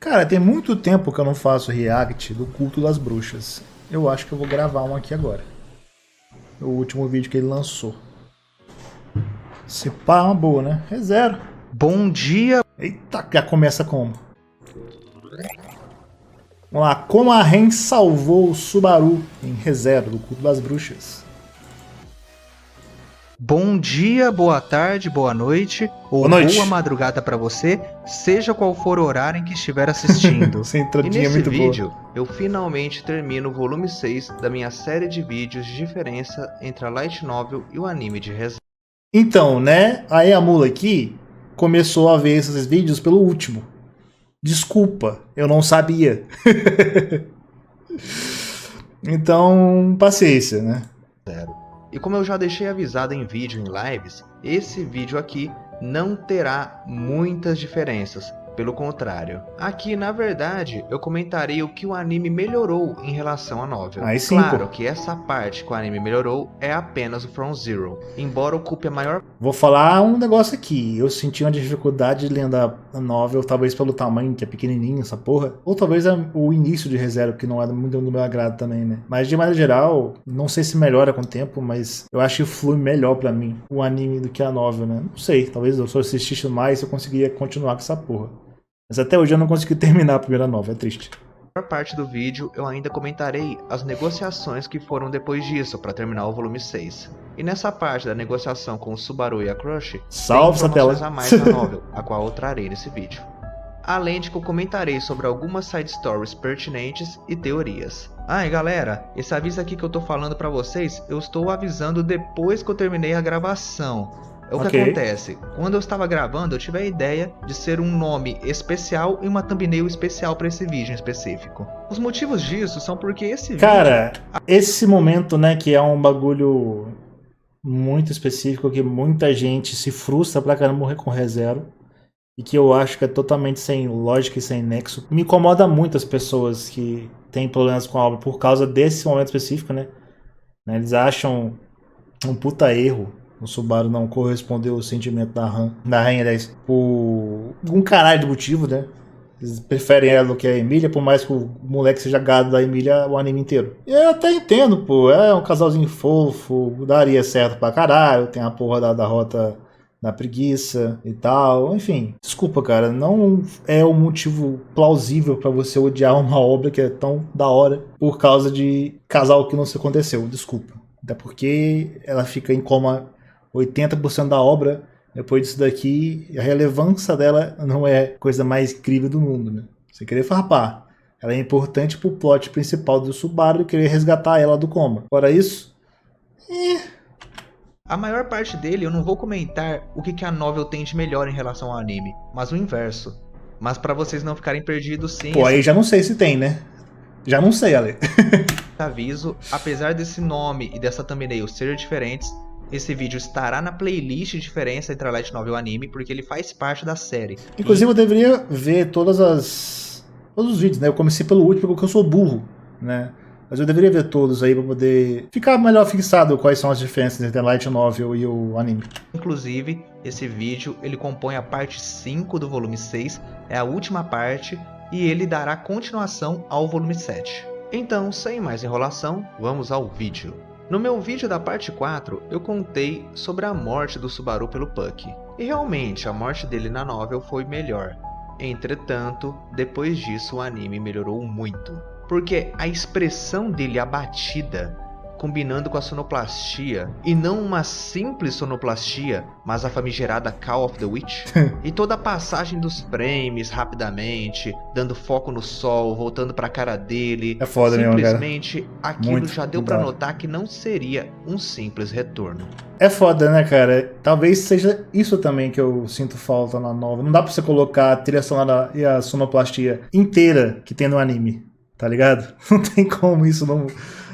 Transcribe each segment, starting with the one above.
Cara, tem muito tempo que eu não faço react do Culto das Bruxas. Eu acho que eu vou gravar um aqui agora. O último vídeo que ele lançou. Se pá, é uma boa, né? ReZero. Bom dia! Eita, já começa como? Vamos lá, como a Ren salvou o Subaru em ReZero do Culto das Bruxas. Bom dia, boa tarde, boa noite ou Boa noite. boa madrugada para você, seja qual for o horário em que estiver assistindo. Essa E entradinha é nesse muito vídeo, boa. eu finalmente termino o volume 6 da minha série de vídeos de diferença entre a Light Novel e o anime de ReZero. Então, né? Aí a mula aqui começou a ver esses vídeos pelo último. Desculpa, eu não sabia. Então, paciência, né? E como eu já deixei avisado em vídeo em lives, esse vídeo aqui não terá muitas diferenças. Pelo contrário, aqui na verdade eu comentarei o que o anime melhorou em relação à novel. Aí sim, Claro pô. que essa parte que o anime melhorou é apenas o From Zero, embora ocupe a maior. Vou falar um negócio aqui. Eu senti uma dificuldade lendo a novel, talvez pelo tamanho, que é pequenininho essa porra. Ou talvez o início de ReZero, que não é muito do meu agrado também, né? Mas de maneira geral, não sei se melhora com o tempo, mas eu acho que flui melhor pra mim o anime do que a novel, né? Não sei, talvez eu só assistisse mais eu conseguiria continuar com essa porra. Mas até hoje eu não consegui terminar a primeira novel, é triste. Na maior parte do vídeo eu ainda comentarei as negociações que foram depois disso para terminar o volume 6. E nessa parte da negociação com o Subaru e a Crush, Salve essa tem informações tela. a mais na novel, a qual eu trarei nesse vídeo. Além de que eu comentarei sobre algumas side stories pertinentes e teorias. Ah, e galera, esse aviso aqui que eu tô falando pra vocês, eu estou avisando depois que eu terminei a gravação. É o que Ok. acontece, quando eu estava gravando eu tive a ideia de ser um nome especial e uma thumbnail especial para esse vídeo em específico. Os motivos disso são porque esse Cara, esse momento, né, que é um bagulho muito específico, que muita gente se frustra pra caramba morrer com ReZero, e que eu acho que é totalmente sem lógica e sem nexo. Me incomoda muito as pessoas que têm problemas com a obra por causa desse momento específico, né? Eles acham um puta erro o Subaru não correspondeu ao sentimento da rainha, aliás, por um caralho de motivo, né? Eles preferem ela do que a Emília, por mais que o moleque seja gado da Emília o anime inteiro. E eu até entendo, pô, é um casalzinho fofo, daria certo pra caralho, tem a porra da rota da preguiça e tal, enfim. Desculpa, cara, não é um motivo plausível pra você odiar uma obra que é tão da hora por causa de casal que não se aconteceu, desculpa. Até porque ela fica em coma 80% da obra. Depois disso daqui, a relevância dela não é a coisa mais incrível do mundo, né? Você querer farpar. Ela é importante pro plot principal do Subaru e querer resgatar ela do coma. Fora isso, A maior parte dele eu não vou comentar o que a novel tem de melhor em relação ao anime, mas o inverso. Mas pra vocês não ficarem perdidos sim, pô, aí já não sei se tem, né? Já não sei, Ale. aviso, apesar desse nome e dessa thumbnail serem diferentes, esse vídeo estará na playlist de diferença entre a Light Novel e o anime, porque ele faz parte da série. Inclusive eu deveria ver todos os vídeos, né? Eu comecei pelo último porque eu sou burro, né? Mas eu deveria ver todos aí pra poder ficar melhor fixado quais são as diferenças entre a Light Novel e o anime. Inclusive, esse vídeo ele compõe a parte 5 do volume 6, é a última parte, e ele dará continuação ao volume 7. Então, sem mais enrolação, vamos ao vídeo. No meu vídeo da parte 4, eu contei sobre a morte do Subaru pelo Puck. E realmente, a morte dele na novel foi melhor. Entretanto, depois disso o anime melhorou muito. Porque a expressão dele abatida, combinando com a sonoplastia, e não uma simples sonoplastia, mas a famigerada Call of the Witch, e toda a passagem dos frames rapidamente, dando foco no sol, voltando pra cara dele, É foda mesmo, cara. simplesmente aquilo Muito já deu pra cuidado. notar que não seria um simples retorno. É foda, né, cara? Talvez seja isso também que eu sinto falta na nova. Não dá pra você colocar a trilha sonora e a sonoplastia inteira que tem no anime, tá ligado? Não tem como isso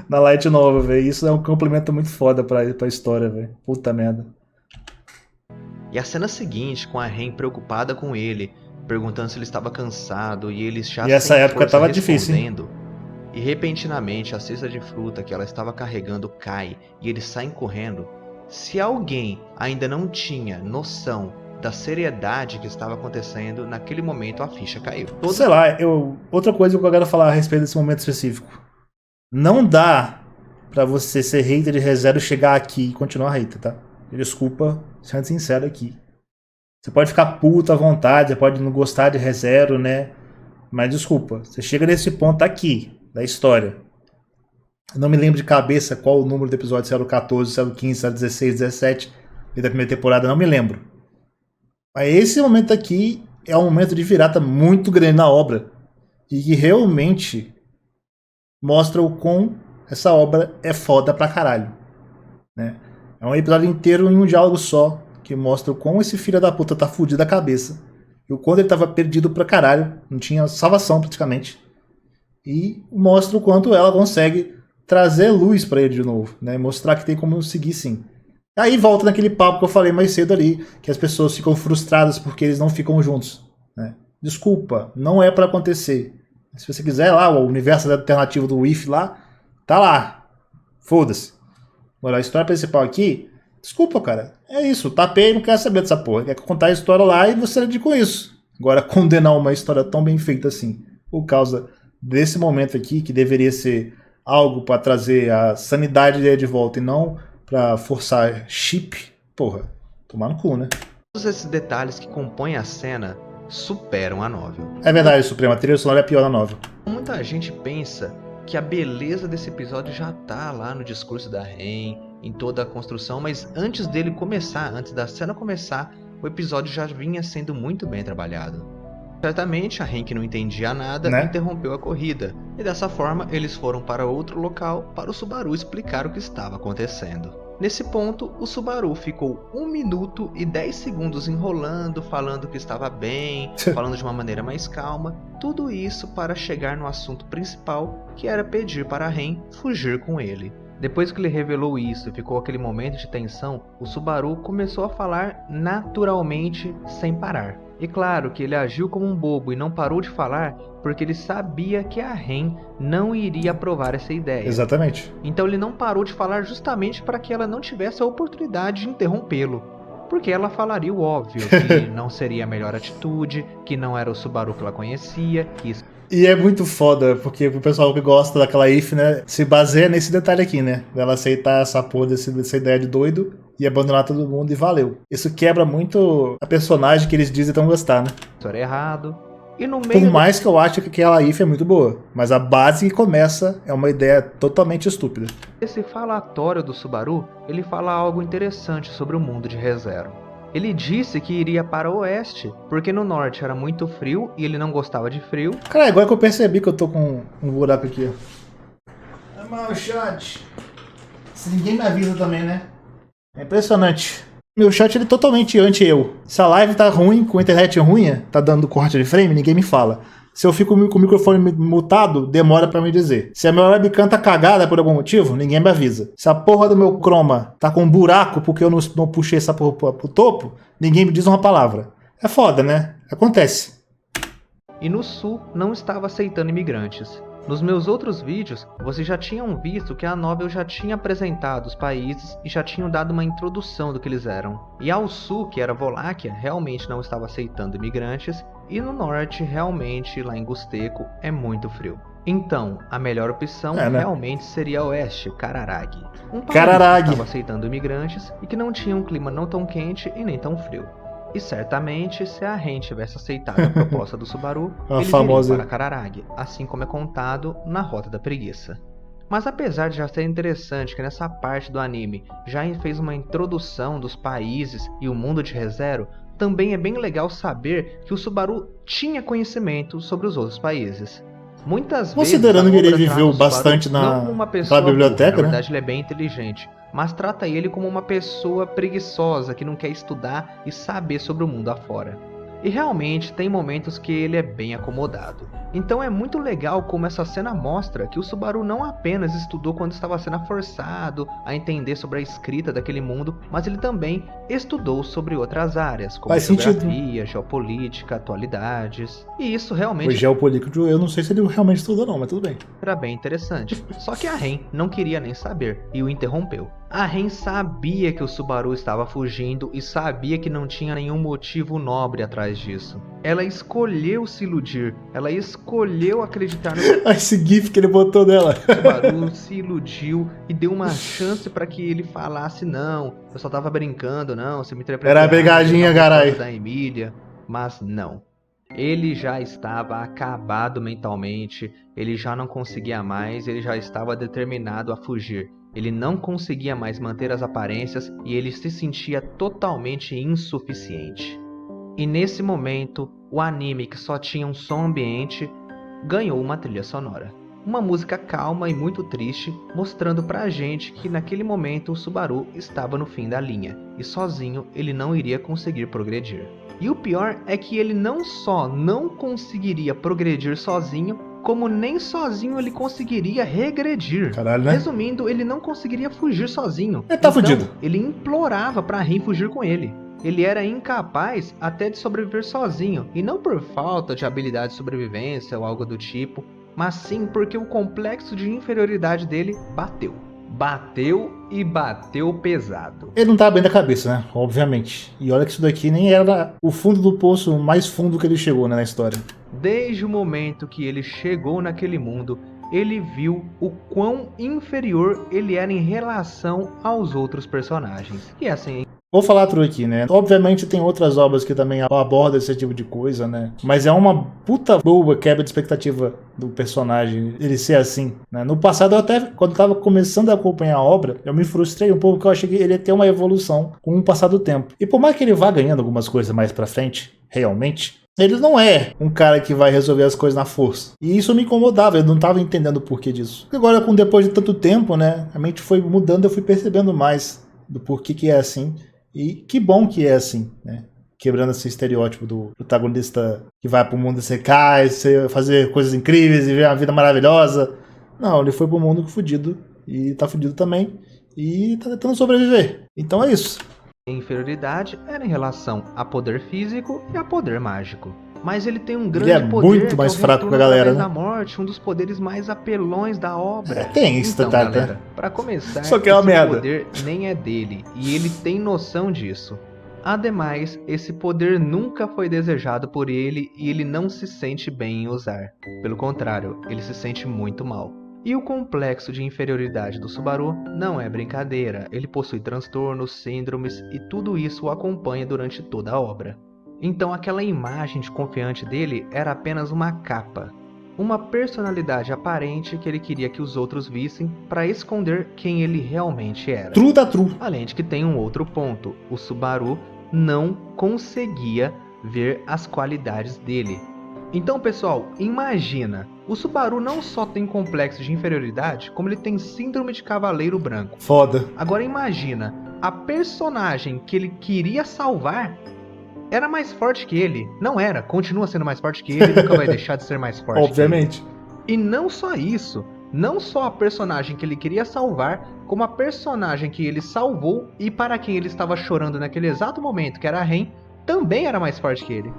na Light Novel, velho. Isso é um complemento muito foda pra história, velho. Puta merda. E a cena seguinte, com a Ren preocupada com ele, perguntando se ele estava cansado e ele já E essa sem época força tava difícil, hein? respondendo. E repentinamente a cesta de fruta que ela estava carregando cai e eles saem correndo. Se alguém ainda não tinha noção da seriedade que estava acontecendo, naquele momento a ficha caiu. Sei lá, outra coisa que eu quero falar a respeito desse momento específico. Não dá pra você ser hater de ReZero, chegar aqui e continuar hater, tá? Desculpa, sendo sincero aqui. Você pode ficar puto à vontade, você pode não gostar de ReZero, né? Mas desculpa, você chega nesse ponto aqui, da história. Eu não me lembro de cabeça qual o número do episódio, se era o 14, se era o 15, se era o 16, 17, da primeira temporada, não me lembro. Mas esse momento aqui é um momento de virada muito grande na obra. E que realmente mostra o quão essa obra é foda pra caralho. Né? É um episódio inteiro em um diálogo só, que mostra o quão esse filho da puta tá fudido da cabeça. E o quanto ele tava perdido pra caralho, não tinha salvação praticamente. E mostra o quanto ela consegue trazer luz pra ele de novo, né? Mostrar que tem como seguir sim. Aí volta naquele papo que eu falei mais cedo ali, que as pessoas ficam frustradas porque eles não ficam juntos. Né? Desculpa, não é pra acontecer. Se você quiser lá, o universo alternativo do If lá, tá lá. Foda-se. Agora, a história principal aqui, desculpa, cara. É isso, tapei e não quero saber dessa porra. Quer contar a história lá e você lide com isso. Agora, condenar uma história tão bem feita assim, por causa desse momento aqui, que deveria ser algo pra trazer a sanidade dele de volta e não pra forçar chip, porra, tomar no cu, né? Todos esses detalhes que compõem a cena superam a novel. É verdade, Suprema, a trilha sonora é pior na novel. Muita gente pensa que a beleza desse episódio já tá lá no discurso da Ren, em toda a construção, mas antes dele começar, antes da cena começar, o episódio já vinha sendo muito bem trabalhado. Certamente a Ren, que não entendia nada, né? Interrompeu a corrida, e dessa forma eles foram para outro local para o Subaru explicar o que estava acontecendo. Nesse ponto, o Subaru ficou 1 minuto e 10 segundos enrolando, falando que estava bem, falando de uma maneira mais calma, tudo isso para chegar no assunto principal, que era pedir para a Ren fugir com ele. Depois que ele revelou isso e ficou aquele momento de tensão, o Subaru começou a falar naturalmente, sem parar. E claro que ele agiu como um bobo e não parou de falar porque ele sabia que a Ren não iria aprovar essa ideia. Exatamente. Então ele não parou de falar justamente para que ela não tivesse a oportunidade de interrompê-lo. Porque ela falaria o óbvio, que não seria a melhor atitude, que não era o Subaru que ela conhecia, que isso... E é muito foda, porque o pessoal que gosta daquela If, né, se baseia nesse detalhe aqui, né? Dela aceitar essa porra dessa ideia de doido e abandonar todo mundo e valeu. Isso quebra muito a personagem que eles dizem tão gostar, né? Isso era errado. E no Por meio mais que eu acho que aquela If é muito boa, mas a base que começa é uma ideia totalmente estúpida. desse falatório do Subaru, ele fala algo interessante sobre o mundo de ReZero. Ele disse que iria para o oeste, porque no norte era muito frio e ele não gostava de frio. Cara, agora que eu percebi que eu tô com um buraco aqui, ó. É mal chat. Se ninguém me avisa também, né? É impressionante. Meu chat ele é totalmente anti-eu. Se a live tá ruim, com a internet ruim, tá dando corte de frame, ninguém me fala. Se eu fico com o microfone mutado, demora pra me dizer. Se a minha webcam tá cagada por algum motivo, ninguém me avisa. Se a porra do meu chroma tá com um buraco porque eu não puxei essa porra pro topo, ninguém me diz uma palavra. É foda, né? Acontece. E no sul não estava aceitando imigrantes. Nos meus outros vídeos, vocês já tinham visto que a novel já tinha apresentado os países e já tinham dado uma introdução do que eles eram. E ao sul, que era a Voláquia, realmente não estava aceitando imigrantes, e no norte, realmente, lá em Gusteco, é muito frio. Então, a melhor opção realmente seria oeste, Cararag. Um país que estava aceitando imigrantes e que não tinha um clima não tão quente e nem tão frio. E certamente, se a Ren tivesse aceitado a proposta do Subaru, eles iriam para Cararag, assim como é contado na Rota da Preguiça. Mas apesar de já ser interessante que nessa parte do anime já fez uma introdução dos países e o mundo de ReZero, também é bem legal saber que o Subaru tinha conhecimento sobre os outros países. Muitas considerando vezes, que ele viveu bastante na biblioteca, na verdade, ele é bem inteligente, mas trata ele como uma pessoa preguiçosa que não quer estudar e saber sobre o mundo afora. E realmente tem momentos que ele é bem acomodado. Então é muito legal como essa cena mostra que o Subaru não apenas estudou quando estava sendo forçado a entender sobre a escrita daquele mundo, mas ele também estudou sobre outras áreas, como geografia, geopolítica, atualidades. E isso realmente... O geopolítico, eu não sei se ele realmente estudou não, mas tudo bem. Era bem interessante. Só que a Ren não queria nem saber e o interrompeu. A Ren sabia que o Subaru estava fugindo e sabia que não tinha nenhum motivo nobre atrás disso. Ela escolheu se iludir, ela escolheu acreditar no Esse gif que ele botou dela. Subaru, se iludiu e deu uma chance para que ele falasse: não, eu só tava brincando, não, você me interpretou Era a errado, pegadinha, eu tava carai. gostando da Emília. Mas não. Ele já estava acabado mentalmente, ele já não conseguia mais, ele já estava determinado a fugir. Ele não conseguia mais manter as aparências e ele se sentia totalmente insuficiente. E nesse momento, o anime, que só tinha um som ambiente, ganhou uma trilha sonora. Uma música calma e muito triste, mostrando pra gente que naquele momento o Subaru estava no fim da linha, e sozinho ele não iria conseguir progredir. E o pior é que ele não só não conseguiria progredir sozinho, como nem sozinho ele conseguiria regredir. Caralho, né? Resumindo, ele não conseguiria fugir sozinho. Ele tá fudido. Ele implorava pra Ren fugir com ele. Ele era incapaz até de sobreviver sozinho, e não por falta de habilidade de sobrevivência ou algo do tipo, mas sim porque o complexo de inferioridade dele bateu. Bateu e bateu pesado. Ele não tava bem da cabeça, né? Obviamente. E olha que isso daqui nem era o fundo do poço mais fundo que ele chegou, né, na história. Desde o momento que ele chegou naquele mundo, ele viu o quão inferior ele era em relação aos outros personagens. E assim, Vou falar tudo aqui, né? Obviamente tem outras obras que também abordam esse tipo de coisa, né? Mas é uma puta boa quebra de expectativa do personagem, ele ser assim, né? No passado, eu até, quando tava começando a acompanhar a obra, eu me frustrei um pouco, porque eu achei que ele ia ter uma evolução com o passar do tempo. E por mais que ele vá ganhando algumas coisas mais pra frente, realmente, ele não é um cara que vai resolver as coisas na força. E isso me incomodava, eu não tava entendendo o porquê disso. Agora, depois de tanto tempo, né? A mente foi mudando, eu fui percebendo mais do porquê que é assim. E que bom que é assim, né? Quebrando esse estereótipo do protagonista que vai pro mundo secar, fazer coisas incríveis e ver uma vida maravilhosa. Não, ele foi pro mundo fudido e tá fudido também e tá tentando sobreviver. Então é isso. a inferioridade era em relação a poder físico e a poder mágico. Mas ele tem um grande Ele é poder, muito mais que é o fraco que a retorno galera, através né? da morte, um dos poderes mais apelões da obra. Tem isso, Então, tá? galera, pra começar, Só que é uma esse merda. poder nem é dele, e ele tem noção disso. Ademais, esse poder nunca foi desejado por ele e ele não se sente bem em usar. Pelo contrário, ele se sente muito mal. E o complexo de inferioridade do Subaru não é brincadeira, ele possui transtornos, síndromes e tudo isso o acompanha durante toda a obra. Então aquela imagem de confiante dele era apenas uma capa, uma personalidade aparente que ele queria que os outros vissem para esconder quem ele realmente era. True da true. Além de que tem um outro ponto, o Subaru não conseguia ver as qualidades dele. Então, pessoal, imagina, o Subaru não só tem complexo de inferioridade, como ele tem síndrome de cavaleiro branco. Foda. Agora imagina, a personagem que ele queria salvar era mais forte que ele. Não era, continua sendo mais forte que ele e nunca vai deixar de ser mais forte. Obviamente. E não só isso, não só a personagem que ele queria salvar, como a personagem que ele salvou e para quem ele estava chorando naquele exato momento, que era a Ren, também era mais forte que ele.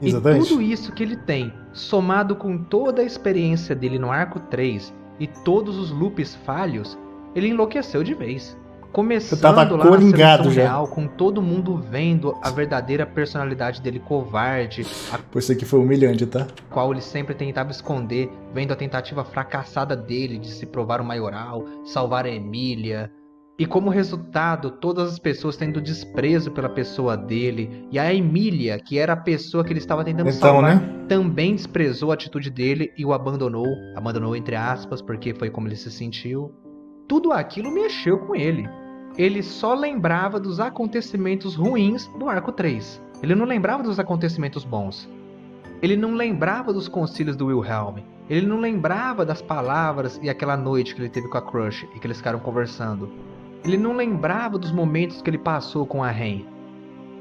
Exatamente. E tudo isso que ele tem, somado com toda a experiência dele no Arco 3 e todos os loops falhos, ele enlouqueceu de vez. Começando tava lá na coringado seleção já. real, com todo mundo vendo a verdadeira personalidade dele covarde, a Por isso aqui foi humilhante, tá? qual ele sempre tentava esconder, vendo a tentativa fracassada dele de se provar o maioral, salvar a Emília. E como resultado, todas as pessoas tendo desprezo pela pessoa dele, e a Emília, que era a pessoa que ele estava tentando Então, salvar, né? também desprezou a atitude dele e o abandonou. Abandonou entre aspas, porque foi como ele se sentiu. Tudo aquilo mexeu com ele. Ele só lembrava dos acontecimentos ruins do Arco 3. Ele não lembrava dos acontecimentos bons. Ele não lembrava dos concílios do Wilhelm. Ele não lembrava das palavras e aquela noite que ele teve com a Crush e que eles ficaram conversando. Ele não lembrava dos momentos que ele passou com a Ren.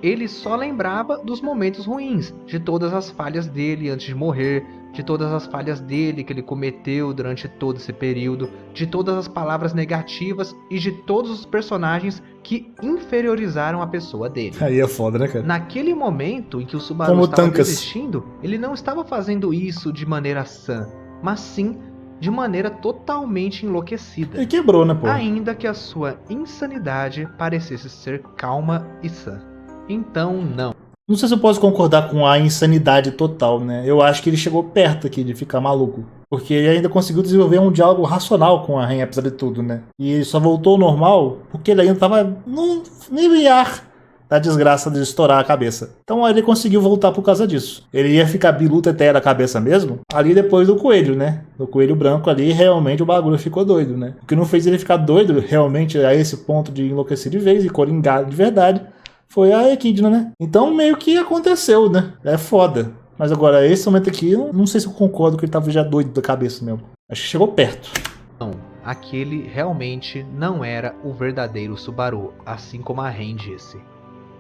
Ele só lembrava dos momentos ruins, de todas as falhas dele antes de morrer, de todas as falhas dele que ele cometeu durante todo esse período, de todas as palavras negativas e de todos os personagens que inferiorizaram a pessoa dele. Aí é foda, né, cara? Naquele momento em que o Subaru Como estava Tancas. desistindo, ele não estava fazendo isso de maneira sã, mas sim de maneira totalmente enlouquecida, Ele quebrou, né, pô? ainda que a sua insanidade parecesse ser calma e sã. Então, não. Não sei se eu posso concordar com a insanidade total, né? Eu acho que ele chegou perto aqui de ficar maluco. Porque ele ainda conseguiu desenvolver um diálogo racional com a rainha, apesar de tudo, né? E ele só voltou ao normal porque ele ainda tava no limiar da desgraça de estourar a cabeça. Então ele conseguiu voltar por causa disso. Ele ia ficar biluta até da cabeça mesmo, ali depois do coelho, né? Do coelho branco ali, realmente o bagulho ficou doido, né? O que não fez ele ficar doido, realmente, a esse ponto de enlouquecer de vez e coringado de verdade, foi a Equidna, né? Então meio que aconteceu, né? É foda. Mas agora, esse momento aqui, eu não sei se eu concordo que ele tava já doido da cabeça mesmo. Acho que chegou perto. Não, aquele realmente não era o verdadeiro Subaru, assim como a Ren disse.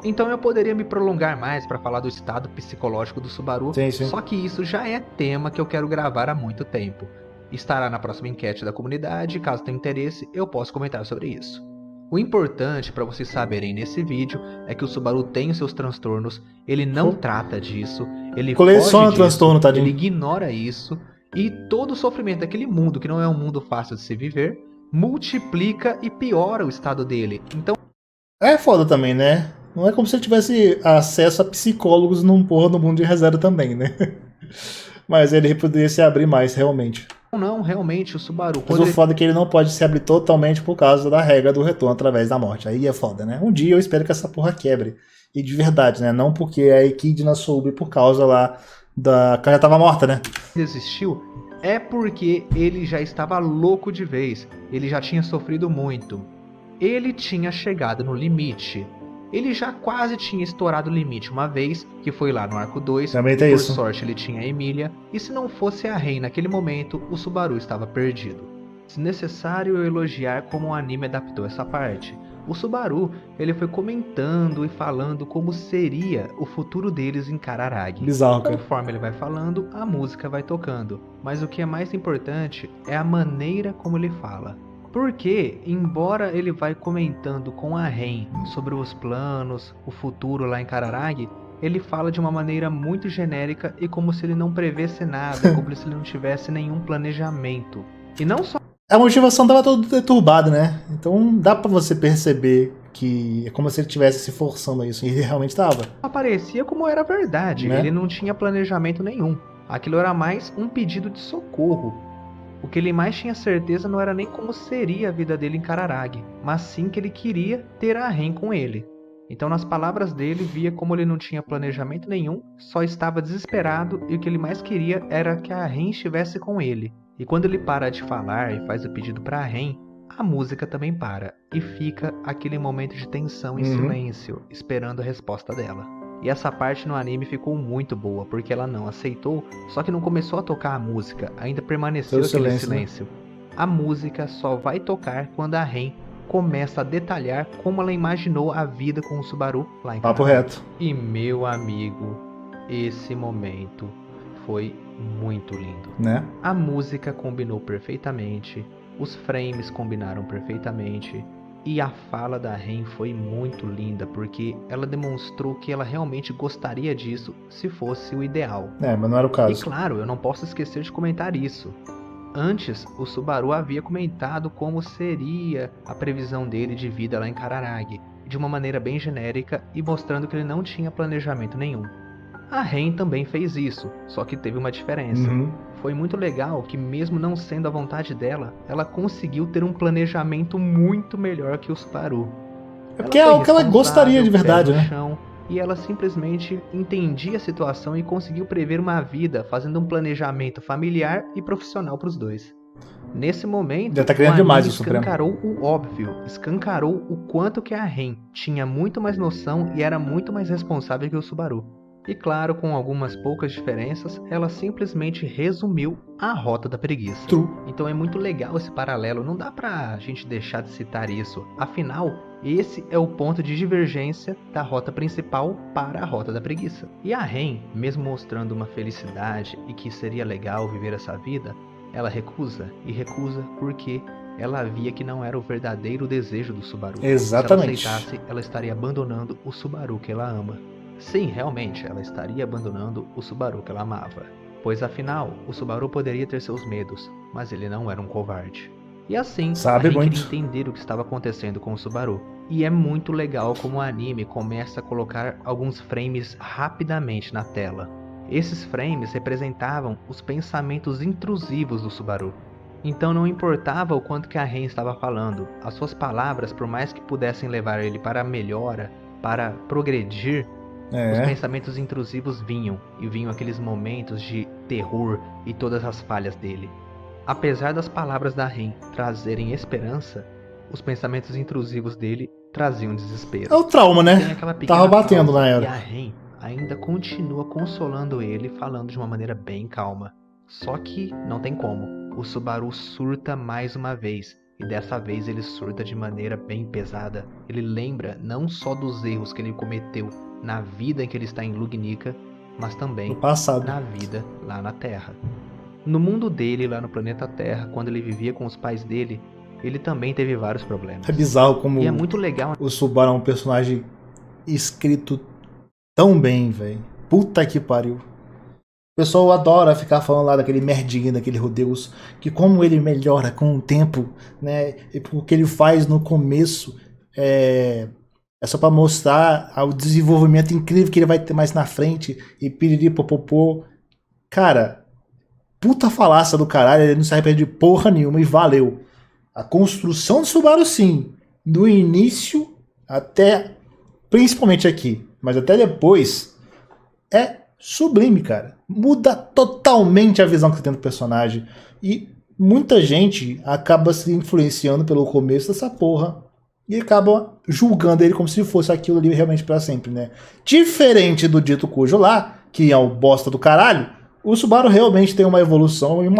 Então eu poderia me prolongar mais para falar do estado psicológico do Subaru, Sim, sim. só que isso já é tema que eu quero gravar há muito tempo. Estará na próxima enquete da comunidade, caso tenha interesse, eu posso comentar sobre isso. O importante para vocês saberem nesse vídeo é que o Subaru tem os seus transtornos, ele não trata disso, ele Coleciona foge disso, transtorno, tadinho. ele ignora isso, e todo o sofrimento daquele mundo, que não é um mundo fácil de se viver, multiplica e piora o estado dele. Então É foda também, né? Não é como se ele tivesse acesso a psicólogos no mundo de ReZero também, né? Mas ele poderia se abrir mais, realmente. não, realmente, o Subaru... Mas o foda é que ele não pode se abrir totalmente por causa da regra do retorno através da morte. Aí é foda, né? Um dia eu espero que essa porra quebre. E de verdade, né? Não porque a Equidna soube por causa lá da... que ela já tava morta, né? desistiu é porque ele já estava louco de vez, ele já tinha sofrido muito, ele tinha chegado no limite, ele já quase tinha estourado o limite uma vez, que foi lá no arco 2, Também tem por isso. sorte ele tinha a Emília, e se não fosse a Ren naquele momento, o Subaru estava perdido. Se necessário eu elogiar como o anime adaptou essa parte. O Subaru, ele foi comentando e falando como seria o futuro deles em Kararagi. Bizarro, cara. Conforme ele vai falando, a música vai tocando. Mas o que é mais importante é a maneira como ele fala. Porque, embora ele vai comentando com a Ren sobre os planos, o futuro lá em Kararagi, ele fala de uma maneira muito genérica e como se ele não prevesse nada, como se ele não tivesse nenhum planejamento. E não só A motivação tava toda deturbada, né? Então dá pra você perceber que é como se ele estivesse se forçando a isso. E ele realmente tava. aparecia como era verdade, Né? ele não tinha planejamento nenhum. Aquilo era mais um pedido de socorro. O que ele mais tinha certeza não era nem como seria a vida dele em Kararagi, mas sim que ele queria ter a Ren com ele. Então, nas palavras dele, via como ele não tinha planejamento nenhum, só estava desesperado e o que ele mais queria era que a Ren estivesse com ele. E quando ele para de falar e faz o pedido para a Ren, a música também para e fica aquele momento de tensão e silêncio, esperando a resposta dela. E essa parte no anime ficou muito boa, porque ela não aceitou, só que não começou a tocar a música, ainda permaneceu Seu aquele silêncio, silêncio. A música só vai tocar quando a Ren começa a detalhar como ela imaginou a vida com o Subaru lá em Papo Kararagi. reto. E meu amigo, esse momento foi muito lindo. Né? A música combinou perfeitamente, os frames combinaram perfeitamente, e a fala da Ren foi muito linda, porque ela demonstrou que ela realmente gostaria disso se fosse o ideal. É, mas não era o E caso. claro, eu não posso esquecer de comentar isso. Antes, o Subaru havia comentado como seria a previsão dele de vida lá em Kararagi, de uma maneira bem genérica e mostrando que ele não tinha planejamento nenhum. A Ren também fez isso, só que teve uma diferença. Foi muito legal que, mesmo não sendo a vontade dela, ela conseguiu ter um planejamento muito melhor que o Subaru. É porque é o que ela gostaria de verdade, né? Chão, e ela simplesmente entendia a situação e conseguiu prever uma vida, fazendo um planejamento familiar e profissional para os dois. Nesse momento, Já tá criando o anime demais o Supremo. escancarou o óbvio, escancarou o quanto que a Ren tinha muito mais noção e era muito mais responsável que o Subaru. E claro, com algumas poucas diferenças, ela simplesmente resumiu a Rota da Preguiça. True. Então é muito legal esse paralelo, não dá pra gente deixar de citar isso. Afinal, esse é o ponto de divergência da rota principal para a Rota da Preguiça. E a Ren, mesmo mostrando uma felicidade e que seria legal viver essa vida, ela recusa, e recusa porque ela via que não era o verdadeiro desejo do Subaru. Exatamente. Se ela aceitasse, ela estaria abandonando o Subaru que ela ama. Sim, realmente, ela estaria abandonando o Subaru que ela amava. pois afinal, o Subaru poderia ter seus medos, mas ele não era um covarde. E assim, Sabe a Ren muito. queria entender o que estava acontecendo com o Subaru. E é muito legal como o anime começa a colocar alguns frames rapidamente na tela. Esses frames representavam os pensamentos intrusivos do Subaru. Então não importava o quanto que a Ren estava falando, as suas palavras, por mais que pudessem levar ele para a melhora, para progredir, os É. pensamentos intrusivos vinham, e vinham aqueles momentos de terror e todas as falhas dele. Apesar das palavras da Ren trazerem esperança, os pensamentos intrusivos dele traziam desespero. É o trauma, Tem né? aquela Tava pequena batendo pausa na e era. a Ren ainda continua consolando ele, falando de uma maneira bem calma. Só que não tem como. O Subaru surta mais uma vez, e dessa vez ele surta de maneira bem pesada. Ele lembra não só dos erros que ele cometeu na vida em que ele está em Lugnica, mas No também passado. na vida lá na Terra. No mundo dele, lá no planeta Terra, quando ele vivia com os pais dele, ele também teve vários problemas. É bizarro E é como muito legal. o Subaru é um personagem escrito tão bem, velho. Puta que pariu. O pessoal adora ficar falando lá daquele merdinho, daquele Rodeus, que como ele melhora com o tempo, né? E o que ele faz no começo é só pra mostrar o desenvolvimento incrível que ele vai ter mais na frente e piriri popopô. Cara, puta falácia do caralho, ele não se arrepende de porra nenhuma e valeu. A construção do Subaru, sim, do início até, principalmente aqui, mas até depois, é sublime, cara. Muda totalmente a visão que você tem do personagem. E muita gente acaba se influenciando pelo começo dessa porra e acaba julgando ele como se fosse aquilo ali realmente pra sempre, né? Diferente do Dito Cujo lá, que é o bosta do caralho, o Subaru realmente tem uma evolução e um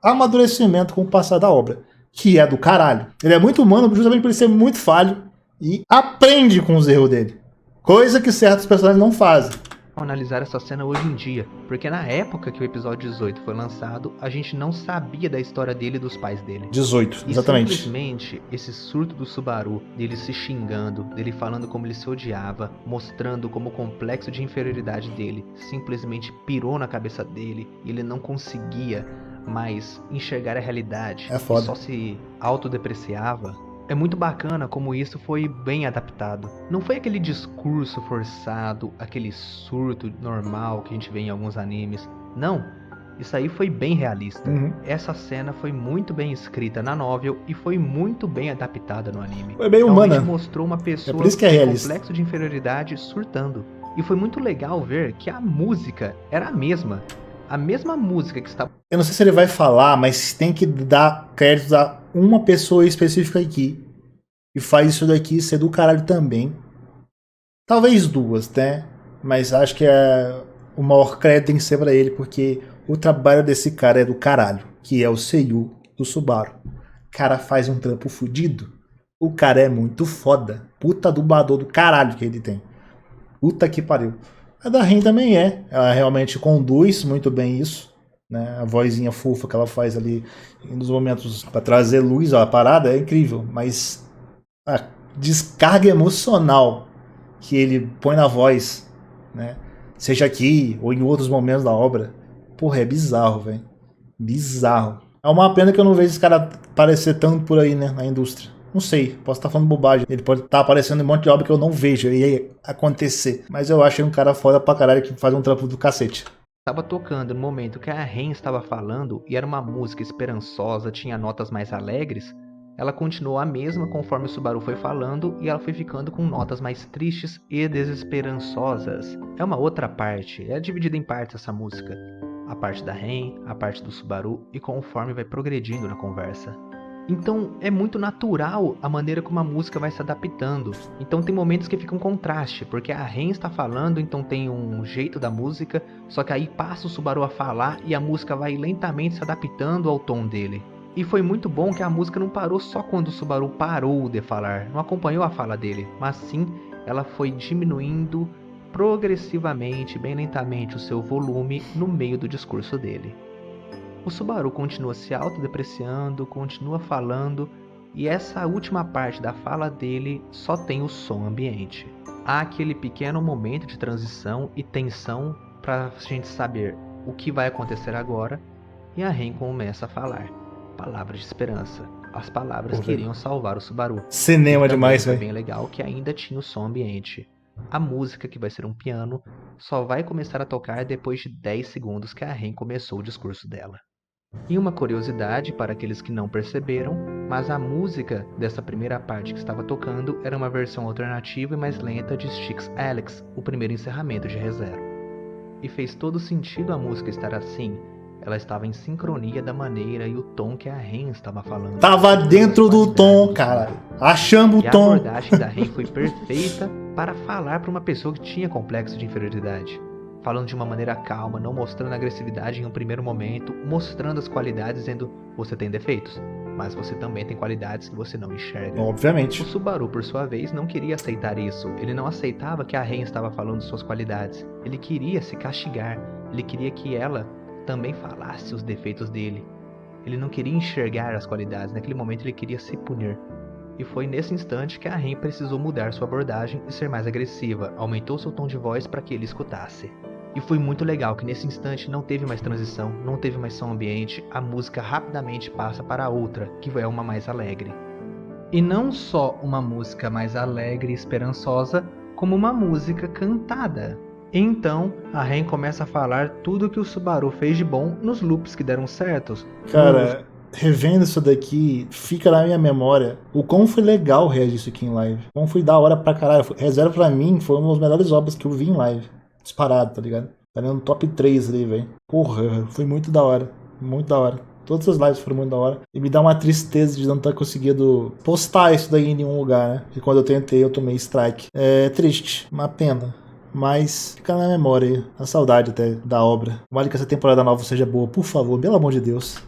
amadurecimento com o passar da obra, que é do caralho. Ele é muito humano justamente por ele ser muito falho e aprende com os erros dele. Coisa que certos personagens não fazem. Analisar essa cena hoje em dia, porque na época que o episódio 18 foi lançado, a gente não sabia da história dele e dos pais dele. 18, E exatamente. simplesmente esse surto do Subaru, dele se xingando, dele falando como ele se odiava, mostrando como o complexo de inferioridade dele simplesmente pirou na cabeça dele e ele não conseguia mais enxergar a realidade É e foda. só se autodepreciava. É muito bacana como isso foi bem adaptado. Não foi aquele discurso forçado, aquele surto normal que a gente vê em alguns animes. Não, isso aí foi bem realista. Uhum. Essa cena foi muito bem escrita na novel e foi muito bem adaptada no anime. Foi bem Realmente humana. mostrou uma pessoa É por isso que é com realista. complexo de inferioridade surtando. E foi muito legal ver que a música era a mesma. A mesma música que estava... Eu não sei se ele vai falar, mas tem que dar crédito a uma pessoa específica aqui. E faz isso daqui ser do caralho também. Talvez duas, né? Mas acho que o maior crédito tem que ser pra ele, porque o trabalho desse cara é do caralho. Que é o Seiyu do Subaru. O cara faz um trampo fudido. O cara é muito foda. Puta dublador do caralho que ele tem. Puta que pariu. A da Ren também é. Ela realmente conduz muito bem isso. Né? A vozinha fofa que ela faz ali nos momentos pra trazer luz à parada é incrível. Mas a descarga emocional que ele põe na voz, né? Seja aqui ou em outros momentos da obra, porra, é bizarro, velho. Bizarro. É uma pena que eu não vejo esse cara aparecer tanto por aí, né, na indústria. Não sei, posso estar falando bobagem. Ele pode estar aparecendo em um monte de obra que eu não vejo e acontecer. Mas eu acho ele um cara foda pra caralho que faz um trampo do cacete. Estava tocando no momento que a Ren estava falando e era uma música esperançosa, tinha notas mais alegres. Ela continuou a mesma conforme o Subaru foi falando e ela foi ficando com notas mais tristes e desesperançosas. É uma outra parte, é dividida em partes essa música. A parte da Ren, a parte do Subaru e conforme vai progredindo na conversa. Então é muito natural a maneira como a música vai se adaptando. Então tem momentos que fica um contraste, porque a Ren está falando, então tem um jeito da música, só que aí passa o Subaru a falar e a música vai lentamente se adaptando ao tom dele. E foi muito bom que a música não parou só quando o Subaru parou de falar, não acompanhou a fala dele, mas sim ela foi diminuindo progressivamente, bem lentamente, o seu volume no meio do discurso dele. O Subaru continua se autodepreciando, continua falando, e essa última parte da fala dele só tem o som ambiente. Há aquele pequeno momento de transição e tensão para a gente saber, o que vai acontecer agora, e a Ren começa a falar. Palavras de esperança. As palavras que iriam salvar o Subaru. Cinema demais, velho. É velho. bem legal que ainda tinha o som ambiente. A música, que vai ser um piano, só vai começar a tocar depois de 10 segundos que a Ren começou o discurso dela. E uma curiosidade para aqueles que não perceberam, mas a música dessa primeira parte que estava tocando era uma versão alternativa e mais lenta de Styx Alex, o primeiro encerramento de ReZero. E fez todo sentido a música estar assim. Ela estava em sincronia da maneira e o tom que a Ren estava falando. Tava dentro do tom, cara. Achamos o e tom. A abordagem da Ren foi perfeita para falar para uma pessoa que tinha complexo de inferioridade. Falando de uma maneira calma, não mostrando agressividade em um primeiro momento, mostrando as qualidades, dizendo: você tem defeitos, mas você também tem qualidades que você não enxerga. Obviamente. O Subaru, por sua vez, não queria aceitar isso. Ele não aceitava que a Ren estava falando de suas qualidades. Ele queria se castigar. Ele queria que ela também falasse os defeitos dele. Ele não queria enxergar as qualidades. Naquele momento ele queria se punir. E foi nesse instante que a Ren precisou mudar sua abordagem e ser mais agressiva. Aumentou seu tom de voz para que ele escutasse. E foi muito legal que nesse instante não teve mais transição, não teve mais som ambiente, a música rapidamente passa para outra, que é uma mais alegre. E não só uma música mais alegre e esperançosa, como uma música cantada. Então, a Ren começa a falar tudo que o Subaru fez de bom nos loops que deram certos. Cara, revendo isso daqui, fica na minha memória o quão foi legal reagir isso aqui em live. Como foi da hora pra caralho. ReZero pra mim foi uma das melhores obras que eu vi em live. Disparado, tá ligado? Tá no top 3 ali, velho. Porra, foi muito da hora. Muito da hora. Todas as lives foram muito da hora. E me dá uma tristeza de não ter conseguido postar isso daí em nenhum lugar, né? E quando eu tentei, eu tomei strike. É triste, uma pena. Mas fica na memória aí. A saudade até da obra. Tomara que essa temporada nova seja boa, por favor, pelo amor de Deus.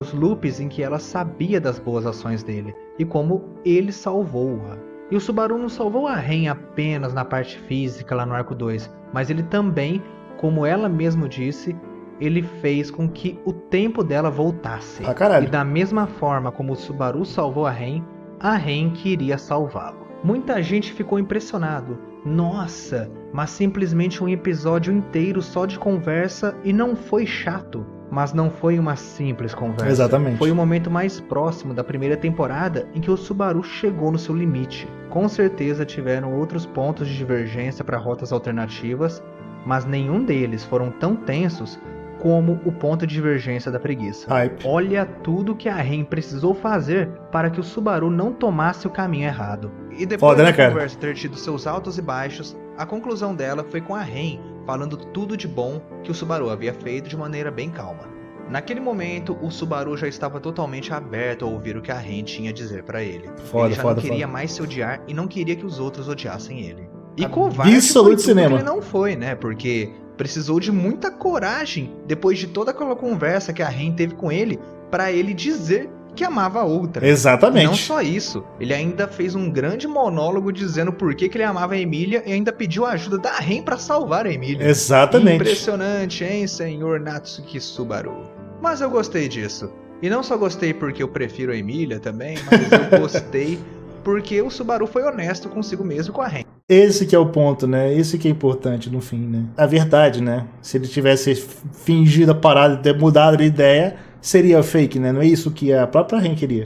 Os loops em que ela sabia das boas ações dele e como ele salvou-a. E o Subaru não salvou a Ren apenas na parte física lá no Arco 2, mas ele também, como ela mesma disse, ele fez com que o tempo dela voltasse. Ah, caralho. E da mesma forma como o Subaru salvou a Ren queria salvá-lo. Muita gente ficou impressionado. Nossa, mas simplesmente um episódio inteiro só de conversa e não foi chato. Mas não foi uma simples conversa. Exatamente. Foi o momento mais próximo da primeira temporada em que o Subaru chegou no seu limite. Com certeza tiveram outros pontos de divergência para rotas alternativas, mas nenhum deles foram tão tensos como o ponto de divergência da preguiça. Hype. Olha tudo que a Ren precisou fazer para que o Subaru não tomasse o caminho errado. E depois Foda, né, da cara? conversa ter tido seus altos e baixos, a conclusão dela foi com a Ren falando tudo de bom que o Subaru havia feito de maneira bem calma. Naquele momento, o Subaru já estava totalmente aberto a ouvir o que a Ren tinha a dizer para ele. Ele já não queria mais se odiar e não queria que os outros odiassem ele. E covarde foi tudo cinema. que ele não foi, né? Porque precisou de muita coragem depois de toda aquela conversa que a Ren teve com ele para ele dizer que amava a outra. Exatamente. E não só isso, ele ainda fez um grande monólogo dizendo por que ele amava a Emília e ainda pediu a ajuda da Ren para salvar a Emília. Exatamente. Impressionante, hein, senhor Natsuki Subaru? Mas eu gostei disso. E não só gostei porque eu prefiro a Emília também, mas eu gostei porque o Subaru foi honesto consigo mesmo com a Ren. Esse que é o ponto, né? Esse que é importante no fim, né? A verdade, né? Se ele tivesse fingido a parada e ter mudado de ideia, seria fake, né? Não é isso que a própria Ren queria.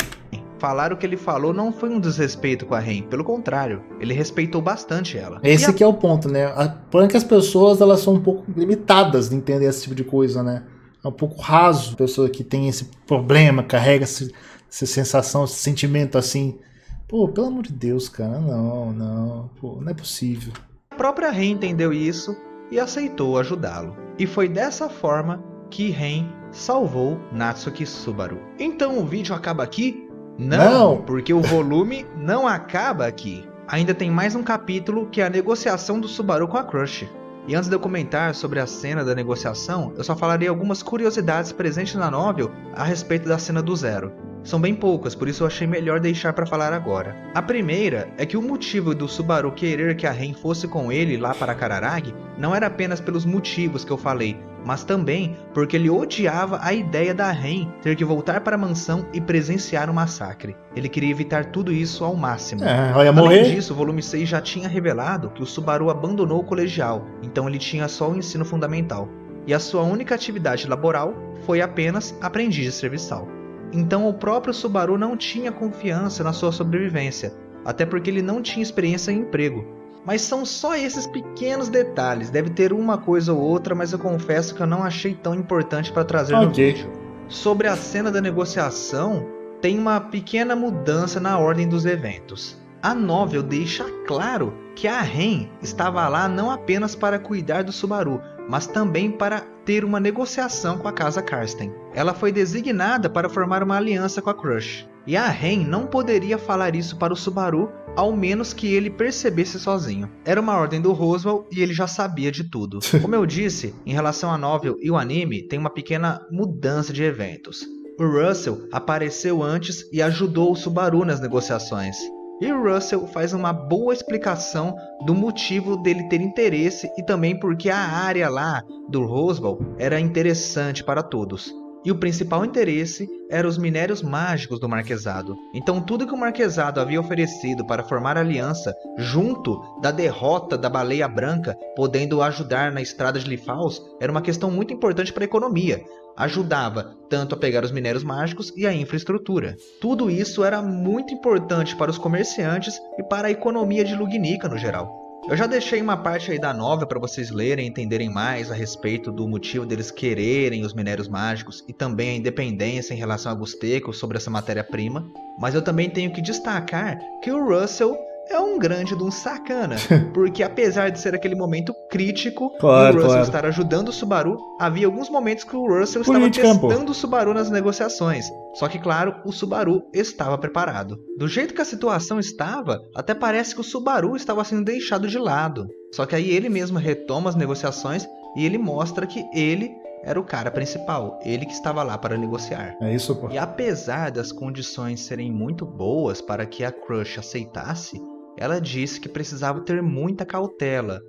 Falar o que ele falou não foi um desrespeito com a Ren, pelo contrário, ele respeitou bastante ela. Esse que é o ponto, né? Porém que as pessoas, elas são um pouco limitadas de entender esse tipo de coisa, né? É um pouco raso, a pessoa que tem esse problema, carrega essa sensação, esse sentimento assim. Pô, pelo amor de Deus, cara, não, pô, não é possível. A própria Ren entendeu isso e aceitou ajudá-lo. E foi dessa forma que Ren salvou Natsuki Subaru. Então o vídeo acaba aqui? Não, porque o volume não acaba aqui. Ainda tem mais um capítulo que é a negociação do Subaru com a Crush. E antes de eu comentar sobre a cena da negociação, eu só falarei algumas curiosidades presentes na novel a respeito da cena do Zero. São bem poucas, por isso eu achei melhor deixar para falar agora. A primeira é que o motivo do Subaru querer que a Ren fosse com ele lá para Kararagi não era apenas pelos motivos que eu falei, mas também porque ele odiava a ideia da Ren ter que voltar para a mansão e presenciar o massacre. Ele queria evitar tudo isso ao máximo. Ela ia morrer. Além disso, o volume 6 já tinha revelado que o Subaru abandonou o colegial, então ele tinha só o ensino fundamental. e a sua única atividade laboral foi apenas aprendiz de serviçal. Então o próprio Subaru não tinha confiança na sua sobrevivência, até porque ele não tinha experiência em emprego. Mas são só esses pequenos detalhes, deve ter uma coisa ou outra, mas eu confesso que eu não achei tão importante para trazer no vídeo. Sobre a cena da negociação, tem uma pequena mudança na ordem dos eventos. A novel deixa claro que a Ren estava lá não apenas para cuidar do Subaru, mas também para ter uma negociação com a casa Karsten. Ela foi designada para formar uma aliança com a Crush. E a Ren não poderia falar isso para o Subaru, ao menos que ele percebesse sozinho. Era uma ordem do Roswell e ele já sabia de tudo. Como eu disse, em relação à novel e o anime, tem uma pequena mudança de eventos. O Russell apareceu antes e ajudou o Subaru nas negociações. E o Russell faz uma boa explicação do motivo dele ter interesse e também porque a área lá do Roswell era interessante para todos. E o principal interesse eram os minérios mágicos do Marquesado. Então tudo que o Marquesado havia oferecido para formar aliança, junto da derrota da Baleia Branca, podendo ajudar na estrada de Lifaus, era uma questão muito importante para a economia. Ajudava tanto a pegar os minérios mágicos e a infraestrutura. Tudo isso era muito importante para os comerciantes e para a economia de Lugnica no geral. Eu já deixei uma parte aí da novela para vocês lerem e entenderem mais a respeito do motivo deles quererem os minérios mágicos e também a independência em relação a Busteco sobre essa matéria-prima. Mas eu também tenho que destacar que o Russell é um grande de um sacana, porque apesar de ser aquele momento crítico e o Russell estar ajudando o Subaru, havia alguns momentos que o Russell estava testando o Subaru nas negociações. Só que, claro, o Subaru estava preparado. Do jeito que a situação estava, até parece que o Subaru estava sendo deixado de lado. Só que aí ele mesmo retoma as negociações e ele mostra que ele era o cara principal, ele que estava lá para negociar. É isso, pô. E apesar das condições serem muito boas para que a Crush aceitasse, ela disse que precisava ter muita cautela.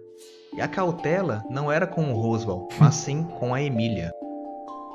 E a cautela não era com o Roswell, mas sim com a Emília.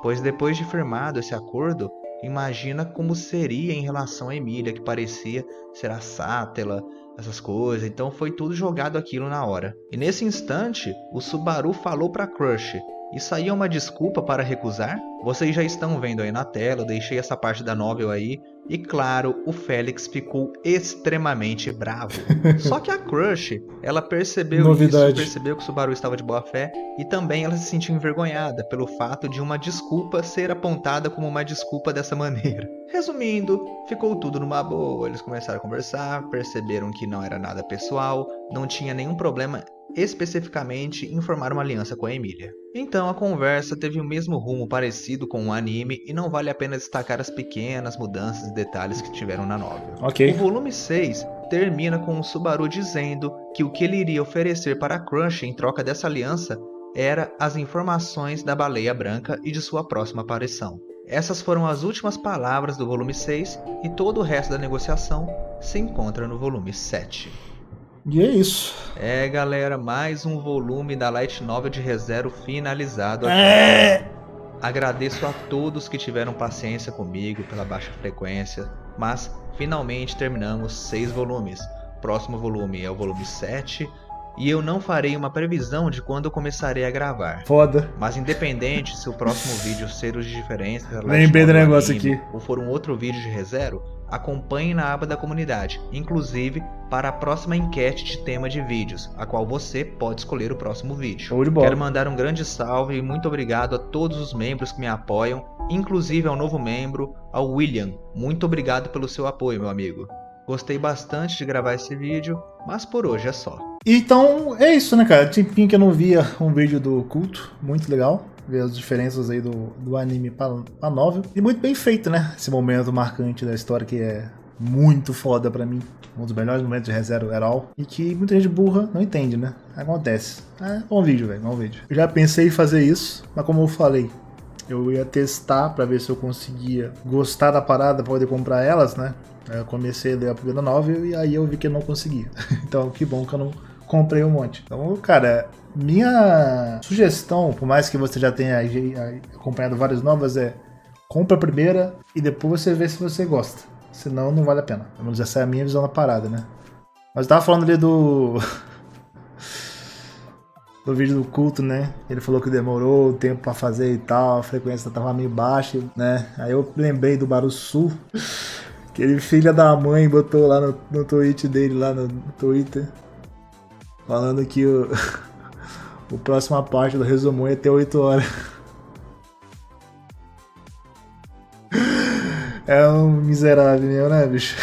Pois depois de firmado esse acordo, imagina como seria em relação à Emília, que parecia ser a Sátela, essas coisas. Então foi tudo jogado aquilo na hora. E nesse instante, o Subaru falou para Crush: isso aí é uma desculpa para recusar? Vocês já estão vendo aí na tela, eu deixei essa parte da novel aí. E claro, o Félix ficou extremamente bravo. Só que a Crush, ela percebeu isso, percebeu que o Subaru estava de boa fé. E também ela se sentiu envergonhada pelo fato de uma desculpa ser apontada como uma desculpa dessa maneira. Resumindo, ficou tudo numa boa, eles começaram a conversar, perceberam que não era nada pessoal, não tinha nenhum problema especificamente em formar uma aliança com a Emília. Então a conversa teve o mesmo rumo parecido com o anime e não vale a pena destacar as pequenas mudanças e detalhes que tiveram na novela. O volume 6 termina com o Subaru dizendo que o que ele iria oferecer para a Crush em troca dessa aliança era as informações da Baleia Branca e de sua próxima aparição. Essas foram as últimas palavras do volume 6 e todo o resto da negociação se encontra no volume 7. E é isso. É, galera, mais um volume da Light Novel de ReZero finalizado aqui. Agradeço a todos que tiveram paciência comigo pela baixa frequência, mas finalmente terminamos 6 volumes. Próximo volume é o volume 7 e eu não farei uma previsão de quando eu começarei a gravar. Foda. Mas independente se o próximo vídeo ser os de diferença, lembrei do negócio aqui, ou for um outro vídeo de ReZero, acompanhe na aba da comunidade, inclusive para a próxima enquete de tema de vídeos, a qual você pode escolher o próximo vídeo. Show de bola. Quero mandar um grande salve e muito obrigado a todos os membros que me apoiam, inclusive ao novo membro, ao William. Muito obrigado pelo seu apoio, meu amigo. Gostei bastante de gravar esse vídeo, mas por hoje é só. Então é isso, né, cara? Tempinho que eu não via um vídeo do Culto, muito legal ver as diferenças aí do anime pra novel. E muito bem feito, né? Esse momento marcante da história que é muito foda pra mim. Um dos melhores momentos de ReZero at all. E que muita gente burra não entende, né? Acontece. É bom vídeo, velho. Bom vídeo. Eu já pensei em fazer isso, mas como eu falei, eu ia testar pra ver se eu conseguia gostar da parada pra poder comprar elas, né? Aí eu comecei a ler a primeira novel e aí eu vi que eu não conseguia. Então que bom que eu não comprei um monte. Então, cara, minha sugestão, por mais que você já tenha acompanhado várias novas, é compra a primeira e depois você vê se você gosta. Senão não vale a pena. Pelo menos essa é a minha visão da parada, né? Mas eu tava falando ali no vídeo do culto, né? Ele falou que demorou o tempo pra fazer e tal, a frequência tava meio baixa, né? Aí eu lembrei do Baruçu, que ele, filha da mãe, botou lá no tweet dele, lá no Twitter, falando que o próxima parte do resumo ia ter 8 horas. É um miserável mesmo, né, bicho?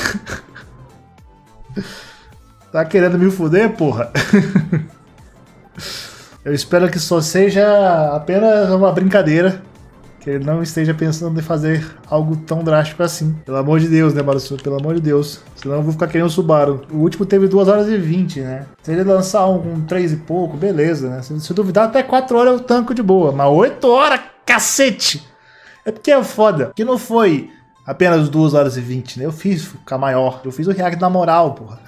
Tá querendo me fuder, porra? Eu espero que só seja apenas uma brincadeira. Que ele não esteja pensando em fazer algo tão drástico assim. Pelo amor de Deus, né, Baruçu? Pelo amor de Deus. Senão eu vou ficar querendo o Subaru. O último teve 2 horas e 20, né? Se ele lançar um 3 e pouco, beleza, né? Se duvidar, até 4 horas eu tanco de boa. Mas 8 horas, cacete! É porque é foda. Que não foi apenas 2 horas e 20, né? Eu fiz ficar maior. Eu fiz o react na moral, porra.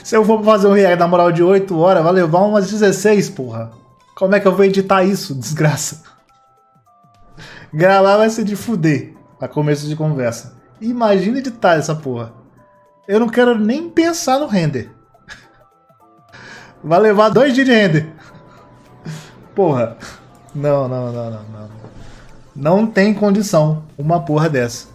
Se eu for fazer um react na moral de 8 horas, vai levar umas 16, porra. Como é que eu vou editar isso, desgraça? Gravar vai ser de fuder, a começo de conversa. Imagina editar essa porra. Eu não quero nem pensar no render. Vai levar 2 dias de render. Porra. Não. Não tem condição uma porra dessa.